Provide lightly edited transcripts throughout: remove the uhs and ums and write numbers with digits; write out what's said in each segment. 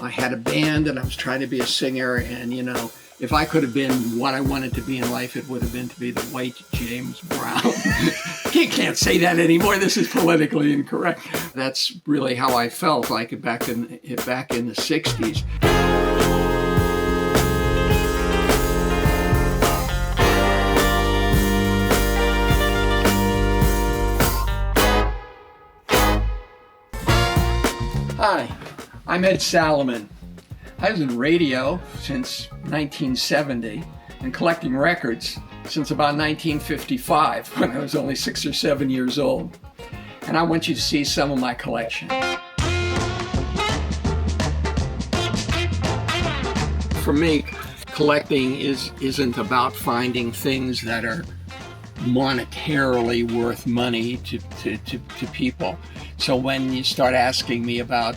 I had a band and I was trying to be a singer, and if I could have been what I wanted to be in life, it would have been to be the white James Brown. You can't say that anymore. This is politically incorrect. That's really how I felt like back in the 60s. Hi, I'm Ed Salamon. I was in radio since 1970 and collecting records since about 1955 when I was only 6 or 7 years old. And I want you to see some of my collection. For me, collecting isn't about finding things that are monetarily worth money to people. So when you start asking me about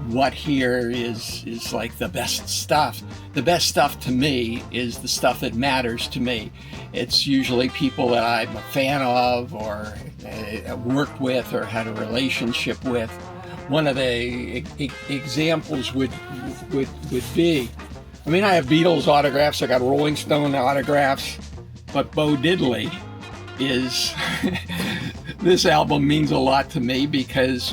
what here is like the best stuff to me is the stuff that matters to me. It's usually people that I'm a fan of or worked with or had a relationship with. One of the examples would be, I have Beatles autographs, I got Rolling Stone autographs, but Bo Diddley is this album means a lot to me because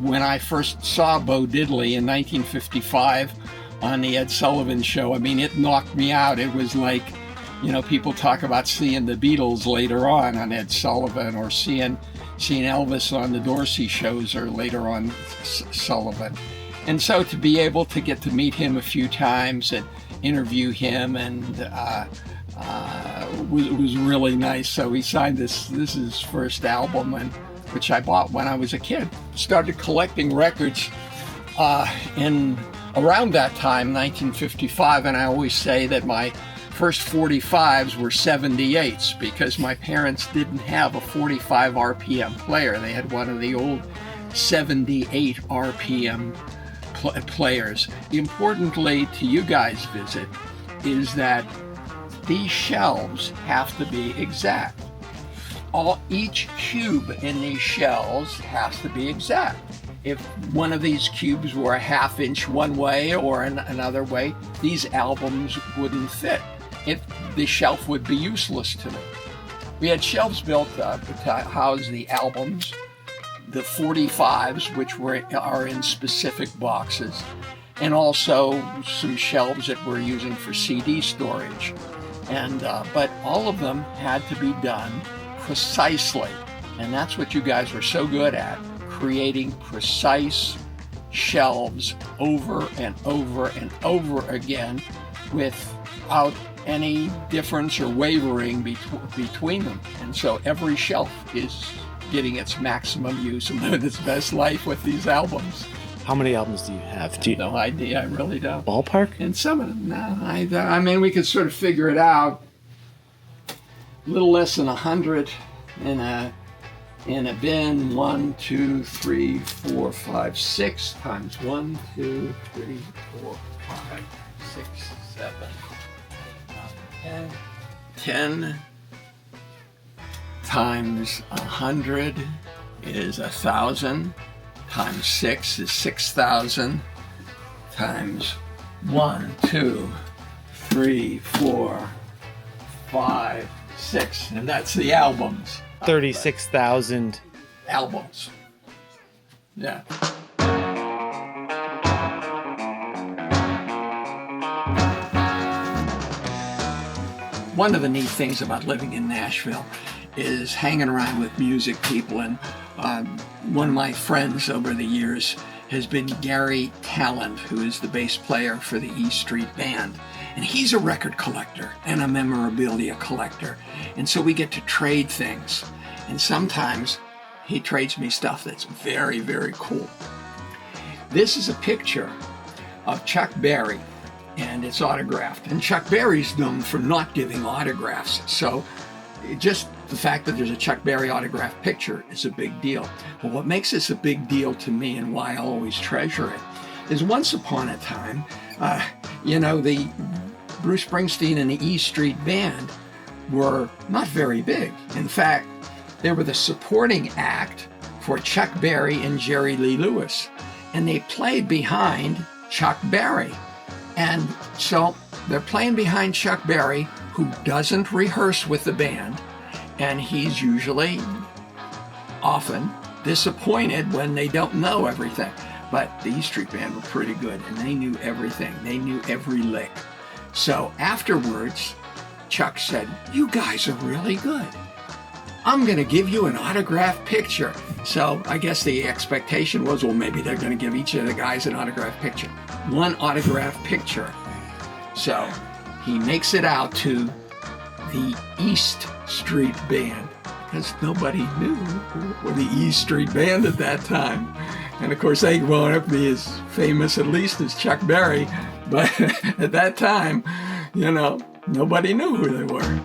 when I first saw Bo Diddley in 1955 on the Ed Sullivan Show, it knocked me out. It was like, people talk about seeing the Beatles later on Ed Sullivan, or seeing Elvis on the Dorsey shows, or later on Sullivan. And so to be able to get to meet him a few times and interview him was really nice. So he signed this is his first album, which I bought when I was a kid. Started collecting records in around that time, 1955, and I always say that my first 45s were 78s because my parents didn't have a 45 RPM player. They had one of the old 78 RPM players. Importantly to you guys visit is that these shelves have to be exact. Each cube in these shelves has to be exact. If one of these cubes were a half inch one way or another way, these albums wouldn't fit. The shelf would be useless to me. We had shelves built to house the albums, the 45s, which are in specific boxes, and also some shelves that we're using for CD storage. But all of them had to be done precisely, and that's what you guys are so good at, creating precise shelves over and over and over again without any difference or wavering between them. And so every shelf is getting its maximum use and living its best life with these albums. How many albums do you have? No idea, I really don't. Ballpark? And some of them, no. We could sort of figure it out. A little less than 100 in a bin. 1, 2, 3, 4, 5, 6 times 1, 2, 3, 4, 5, 6, 7, 10. 10 times 100 is 1,000. Times 6 is 6,000, times 1, 2, 3, 4, 5, 6, and that's the albums. 36,000 albums. Yeah. One of the neat things about living in Nashville is hanging around with music people, and one of my friends over the years has been Gary Talent, who is the bass player for the E Street Band. And he's a record collector and a memorabilia collector. And so we get to trade things. And sometimes he trades me stuff that's very, very cool. This is a picture of Chuck Berry, and it's autographed. And Chuck Berry's known for not giving autographs. So just the fact that there's a Chuck Berry autographed picture is a big deal. But what makes this a big deal to me and why I always treasure it is once upon a time, the Bruce Springsteen and the E Street Band were not very big. In fact, they were the supporting act for Chuck Berry and Jerry Lee Lewis. And they played behind Chuck Berry. And so they're playing behind Chuck Berry, who doesn't rehearse with the band, and he's usually often disappointed when they don't know everything. But the E Street Band were pretty good, and they knew everything. They knew every lick. So afterwards, Chuck said, "You guys are really good. I'm going to give you an autographed picture." So I guess the expectation was, well, maybe they're going to give each of the guys an autographed picture. One autographed picture. So he makes it out to the East Street Band, because nobody knew what the E Street Band at that time. And of course, they won't ever be as famous, at least, as Chuck Berry. But at that time, nobody knew who they were.